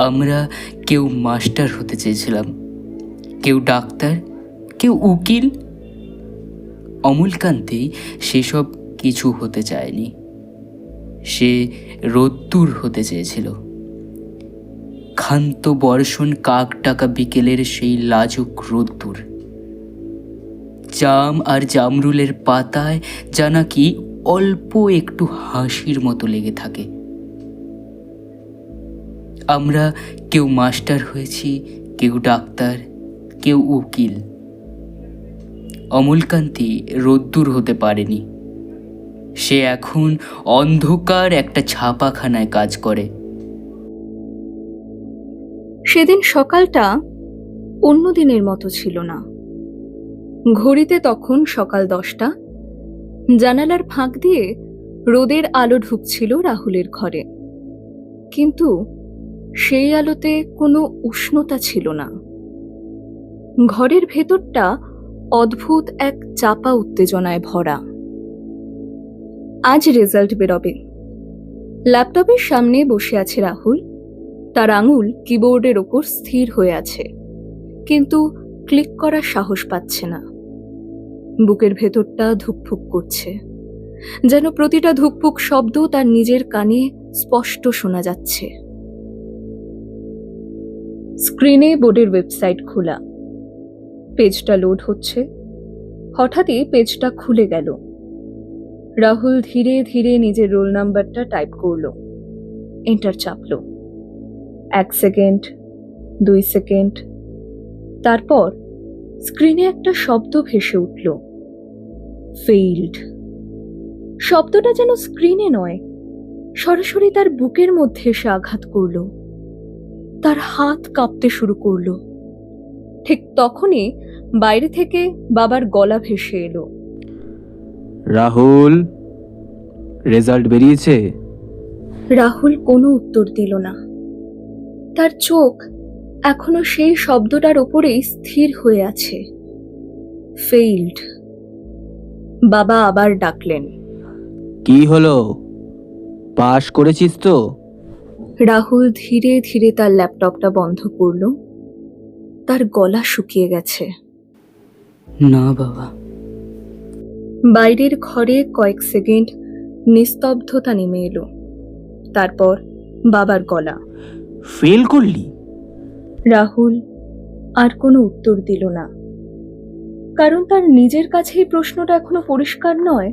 আমরা কেউ মাস্টার হতে চেয়েছিলাম, কেউ ডাক্তার, কেউ উকিল। অমলকান্তি সেসব কিছু হতে চায়নি। সে রোদ্দুর হতে চেয়েছিল। ক্ষান্ত বর্ষণ কাক ডাকা বিকেলের সেই লাজুক রোদ্দুর। জাম আর জামরুলের পাতায় যা নাকি অল্প একটু হাসির মতো লেগে থাকে। আমরা কেউ মাস্টার হয়েছি, কেউ ডাক্তার, কেউ উকিল। অমলকান্তি রোদ্দুর হতে পারেনি। সে এখন অন্ধকার একটা ছাপাখানায় কাজ করে। সেদিন সকালটা অন্য দিনের মতো ছিল না। ঘড়িতে তখন সকাল 10টা। জানালার ফাঁক দিয়ে রোদের আলো ঢুকছিল রাহুলের ঘরে, কিন্তু সেই আলোতে কোনো উষ্ণতা ছিল না। ঘরের ভেতরটা অদ্ভুত এক চাপা উত্তেজনায় ভরা। আজ রেজাল্ট বেরোবে। ল্যাপটপের সামনে বসে আছে রাহুল। তার আঙুল কিবোর্ডের ওপর স্থির হয়ে আছে, কিন্তু ক্লিক করার সাহস পাচ্ছে না। বুকের ভেতরটা ধুকফুক করছে, যেন প্রতিটা ধুকফুক শব্দ তার নিজের কানে স্পষ্ট শোনা যাচ্ছে। স্ক্রিনে বোর্ডের ওয়েবসাইট খোলা। পেজটা লোড হচ্ছে। হঠাৎই পেজটা খুলে গেল। রাহুল ধীরে ধীরে নিজের রোল নাম্বারটা টাইপ করলো। এন্টার চাপলো। 1 সেকেন্ড, 2 সেকেন্ড, তারপর স্ক্রিনে একটা শব্দ ভেসে উঠল, ফেইল্ড। শব্দটা যেন স্ক্রিনে নয়, সরাসরি তার বুকের মধ্যে এসে আঘাত করলো। তার হাত কাঁপতে শুরু করলো। ঠিক তখনই বাইরে থেকে বাবার গলা ভেসে এলো, রাহুল, রেজাল্ট বেরিয়েছে? রাহুল কোনো উত্তর দিল না। তার চোখ এখনো সেই শব্দটার উপরেই স্থির হয়ে আছে, ফেইল্ড। বাবা আবার ডাকলেন, কি হলো, পাশ করেছিস তো? রাহুল ধীরে ধীরে তার ল্যাপটপটা বন্ধ করল। তার গলা শুকিয়ে গেছে। না বাবা। বাইরের ঘরে কয়েক সেকেন্ড নিস্তব্ধতা নেমে এলো। তারপর বাবার গলা, ফেল করলি? রাহুল আর কোনো উত্তর দিল না, কারণ তার নিজের কাছেই প্রশ্নটা এখনো পরিষ্কার নয়,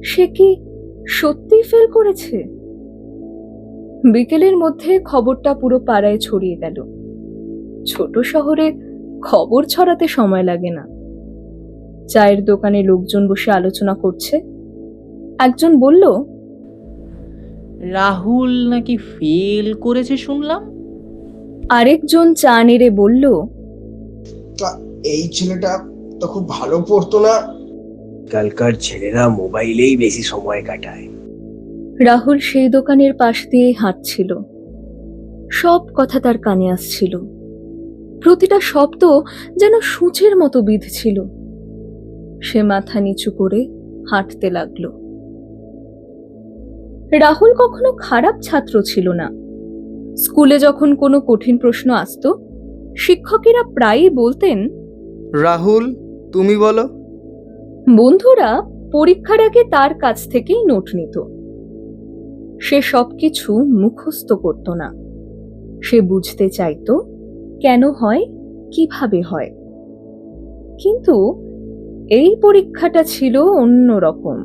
সে কি সত্যিই ফেল করেছে? বিকেলের মধ্যে খবরটা পুরো পাড়ায় ছড়িয়ে গেল। ছোট শহরে খবর ছড়াতে সময় লাগে না। চায়ের দোকানে লোকজন বসে আলোচনা করছে। একজন বলল, রাহুল নাকি ফেল করেছে শুনলাম। আরেকজন চা নেড়ে বলল, তা এই ছেলেটা তো খুব ভালো পড়তো না। কালকার ছেলেরা মোবাইলেই বেশি সময় কাটায়। রাহুল সেই দোকানের পাশ দিয়ে হাঁটছিল। সব কথা তার কানে আসছিল। প্রতিটা শব্দ যেন সূচের মতো বিঁধছিল। সে মাথা নিচু করে হাঁটতে লাগলো। রাহুল কখনো খারাপ ছাত্র ছিল না। স্কুলে যখন কোনো কঠিন প্রশ্ন আসতো, শিক্ষকেরা প্রায়ই বলতেন, রাহুল, তুমি বলো। বন্ধুরা পরীক্ষার আগে তার কাছ থেকেই নোট নিত। সে সবকিছু মুখস্থ করত না। সে বুঝতে চাইতো কেন হয়, কিভাবে হয়। কিন্তু এই পরীক্ষাটা ছিল অন্য রকম।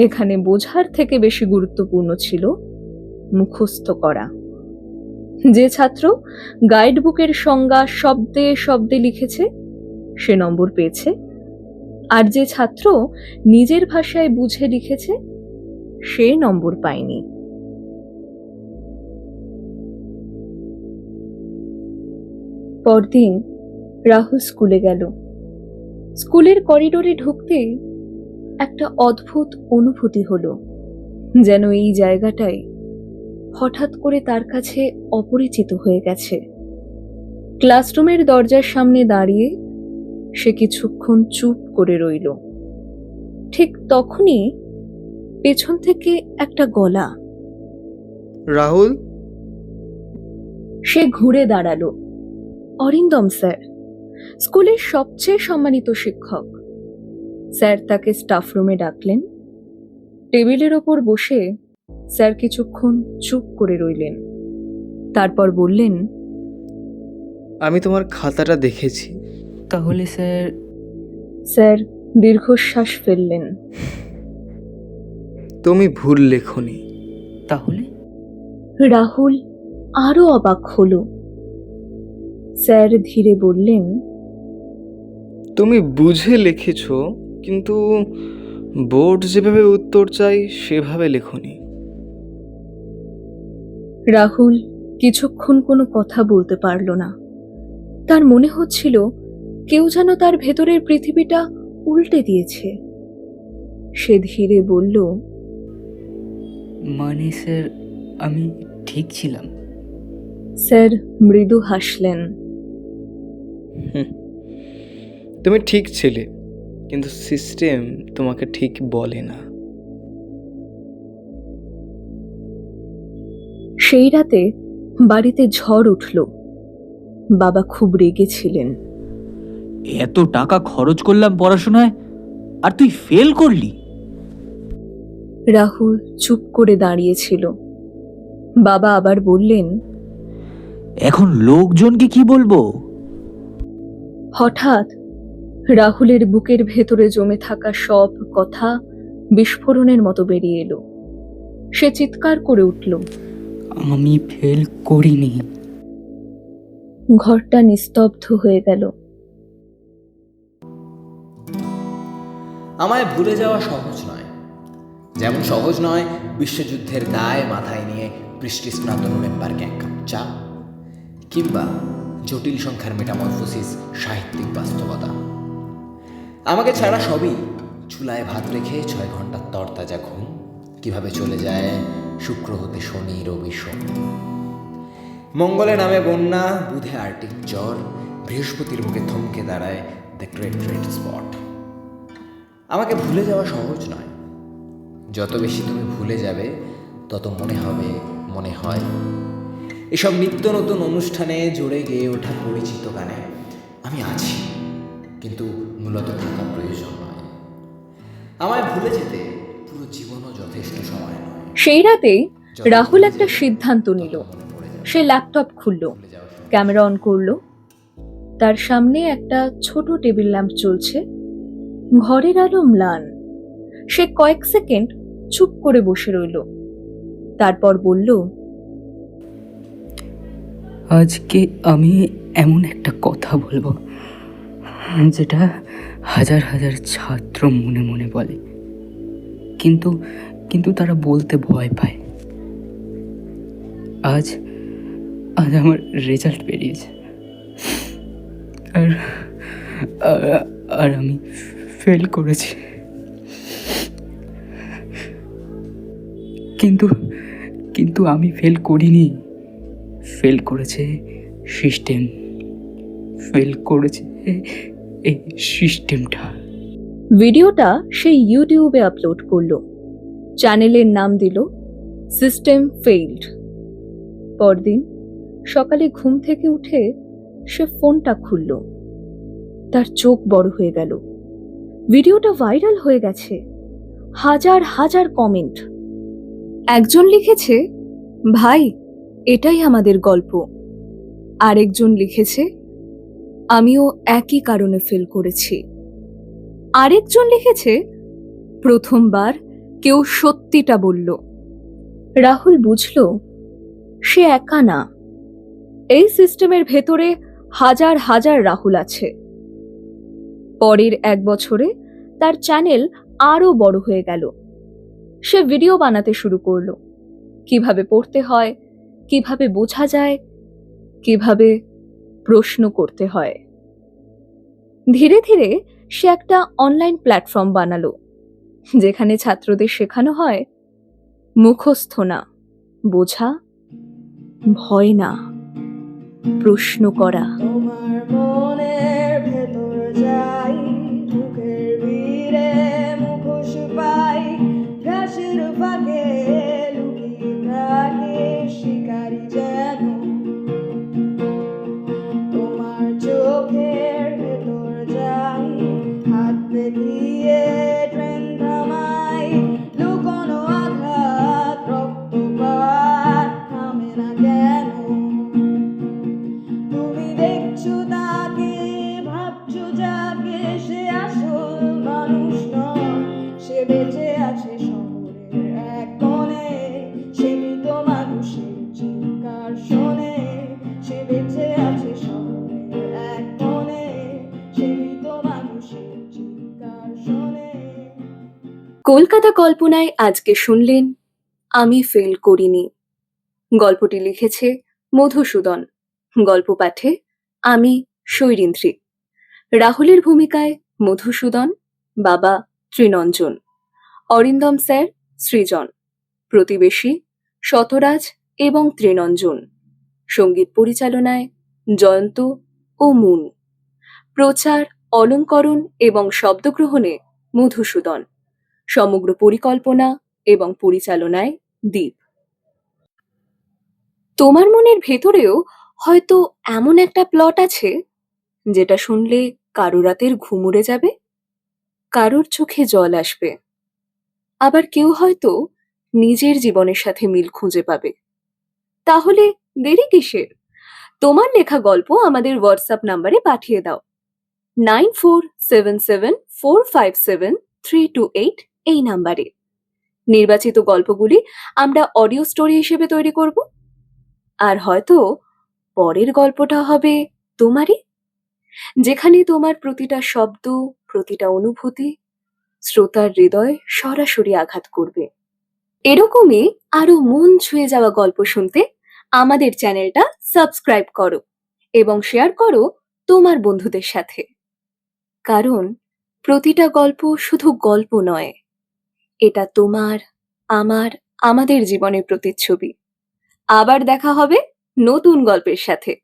এখানে বোঝার থেকে বেশি গুরুত্বপূর্ণ ছিল মুখস্থ করা। যে ছাত্র গাইড বুকের সংজ্ঞা শব্দে শব্দে লিখেছে সে নম্বর পেয়েছে, আর যে ছাত্র নিজের ভাষায় বুঝে লিখেছে সে নম্বর পায়নি। পরদিন রাহুল স্কুলে গেল। স্কুলের করিডোরে ঢুকতেই একটা অদ্ভুত অনুভূতি হলো, যেন এই জায়গাটাই হঠাৎ করে তার কাছে অপরিচিত হয়ে গেছে। ক্লাসরুমের দরজার সামনে দাঁড়িয়ে সে কিছুক্ষণ চুপ করে রইল। ঠিক তখনই পেছন থেকে একটা গলা, রাহুল। সে ঘুরে দাঁড়ালো। অরিন্দম স্যার, স্কুলের সবচেয়ে সম্মানিত শিক্ষক। স্যার তাকে স্টাফ রুমে ডাকলেন। টেবিলের ওপর বসে স্যার কিছুক্ষণ চুপ করে রইলেন। তারপর বললেন, আমি তোমার খাতাটা দেখেছি। তাহলে স্যার? স্যার দীর্ঘশ্বাস ফেললেন। তুমি ভুল লেখনি। তাহলে? রাহুল আরো অবাক হলো। স্যার ধীরে বললেন, তুমি বুঝে লিখেছ, কিন্তু বোর্ড যেভাবে উত্তর চাই সেভাবে লেখনি। রাহুল কিছুক্ষণ কোনো কথা বলতে পারল না। তার মনে হচ্ছিল কেউ যেন তার ভেতরের পৃথিবীটা উল্টে দিয়েছে। সে ধীরে বলল, মানে স্যার, আমি ঠিক ছিলাম। স্যার মৃদু হাসলেন। তুমি ঠিক ছিলে, কিন্তু সিস্টেম তোমাকে ঠিক বলে না। সেই রাতে বাড়িতে ঝড় উঠল। বাবা খুব রেগেছিলেন। এত টাকা খরচ করলাম পড়াশোনায়, আর তুই ফেল করলি? রাহুল চুপ করে দাঁড়িয়েছিল। বাবা আবার বললেন, এখন লোকজনকে কি বলবো? হঠাৎ রাহুলের বুকের ভেতরে জমে থাকা সব কথা বিস্ফোরণের মতো বেরিয়ে এলো। সে চিৎকার করে উঠল। আমি ফেল করিনি। ঘরটা নিস্তব্ধ হয়ে গেল। আমায় ভুলে যাওয়া সহজ নয়, যেমন সহজ নয় বিশ্বযুদ্ধের দায় মাথায় নিয়ে বৃষ্টিস্নাত নভেম্বরকে এক কাপ চা, কিংবা জটিল সংখ্যার মেটামরফোসিস সাহিত্যিক বাস্তবতা। আমাকে ছাড়া সবই, চুলায় ভাত রেখে 6 ঘন্টার তরতাজা ঘুম, কিভাবে চলে যায় শুক্র হতে শনি, রবি সোম, মঙ্গলে নামে বন্যা, বুধে আর্টিক জ্বর, বৃহস্পতির বুকে থমকে দাঁড়ায় দ্য গ্রেট রেড স্পট। আমাকে ভুলে যাওয়া সহজ নয়। যত বেশি তুমি ভুলে যাবে, তত মনে হয় এসব নিত্য নতুন অনুষ্ঠানে জোরে গেয়ে ওঠা পরিচিত গানে আমি আছি, কিন্তু মূলত থাকা প্রয়োজন নয়। আমায় ভুলে যেতে পুরো জীবনও যথেষ্ট সময় নয়। সেই রাতেই রাহুল একটা সিদ্ধান্ত নিল। সে ল্যাপটপ খুলল, ক্যামেরা অন করলো। তার সামনে একটা ছোট টেবিল ল্যাম্প জ্বলছে। ঘরের আলো ম্লান। সে কয়েক সেকেন্ড চুপ করে বসে রইল। তারপর বলল, আজকে আমি এমন একটা কথা বলবো যেটা হাজার হাজার ছাত্র মনে মনে বলে, কিন্তু কিন্তু তারা বলতে ভয় পায়। আজ আমার রেজাল্ট বেরিয়েছে, আর আর আমি ফেল করেছি। কিন্তু আমি ফেল করিনি। ফেল করেছে সিস্টেম। ফেল করেছে এই সিস্টেমটা। ভিডিওটা সে ইউটিউবে আপলোড করলো। চ্যানেলের নাম দিল সিস্টেম ফেইল্ড। পরদিন সকালে ঘুম থেকে উঠে সে ফোনটা খুলল। তার চোখ বড় হয়ে গেল। ভিডিওটা ভাইরাল হয়ে গেছে। হাজার হাজার কমেন্ট। একজন লিখেছে, ভাই এটাই আমাদের গল্প। আরেকজন লিখেছে, আমিও একই কারণে ফেল করেছি। আরেকজন লিখেছে, প্রথমবার কেউ সত্যিটা বলল। রাহুল বুঝল সে একা না। এই সিস্টেমের ভেতরে হাজার হাজার রাহুল আছে। পরের 1 বছরে তার চ্যানেল আরো বড় হয়ে গেল। সে ভিডিও বানাতে শুরু করলো। কিভাবে পড়তে হয়, কিভাবে বোঝা যায়, কিভাবে প্রশ্ন করতে হয়। ধীরে ধীরে সে একটা অনলাইন প্ল্যাটফর্ম বানালো, যেখানে ছাত্রদের শেখানো হয় মুখস্থ না, বোঝা, ভয় না, প্রশ্ন করা। তোমার মনের ভেতর যাই, মুখের ভিড়ে মুখোশ পাই, ঘাসের ফাঁকে লুকিয়ে থাকে শিকারি যেন। কলকাতা কল্পনায় আজকে শুনলেন আমি ফেল করিনি। গল্পটি লিখেছে মধুসূদন। গল্প পাঠে আমি শৈরিন্দ্রী। রাহুলের ভূমিকায় মধুসূদন, বাবা ত্রিনঞ্জন, অরিন্দম স্যার সৃজন, প্রতিবেশী শতরাজ এবং ত্রিনঞ্জন, সঙ্গীত পরিচালনায় জয়ন্ত ও মুন, প্রচার, অলঙ্করণ এবং শব্দগ্রহণে মধুসূদন, সমগ্র পরিকল্পনা এবং পরিচালনায় দীপ। তোমার মনের ভেতরেও হয়তো এমন একটা প্লট আছে যেটা শুনলে কারো রাতের ঘুম উড়ে যাবে, কারোর চোখে জল আসবে, আবার কেউ হয়তো নিজের জীবনের সাথে মিল খুঁজে পাবে। তাহলে দেরি কিসের? তোমার লেখা গল্প আমাদের হোয়াটসঅ্যাপ নাম্বারে পাঠিয়ে দাও 9477457328 এই নাম্বারে। নির্বাচিত গল্পগুলি আমরা অডিও স্টোরি হিসেবে তৈরি করব, আর হয়তো পরের গল্পটা হবে তোমারই, যেখানে তোমার প্রতিটা শব্দ, প্রতিটা অনুভূতি শ্রোতার হৃদয় সরাসরি আঘাত করবে। এরকমই আরো মন ছুঁয়ে যাওয়া গল্প শুনতে আমাদের চ্যানেলটা সাবস্ক্রাইব করো এবং শেয়ার করো তোমার বন্ধুদের সাথে। কারণ প্রতিটা গল্প শুধু গল্প নয়, এটা তোমার, আমার, আমাদের জীবনের প্রতিচ্ছবি। আবার দেখা হবে নতুন গল্পের সাথে।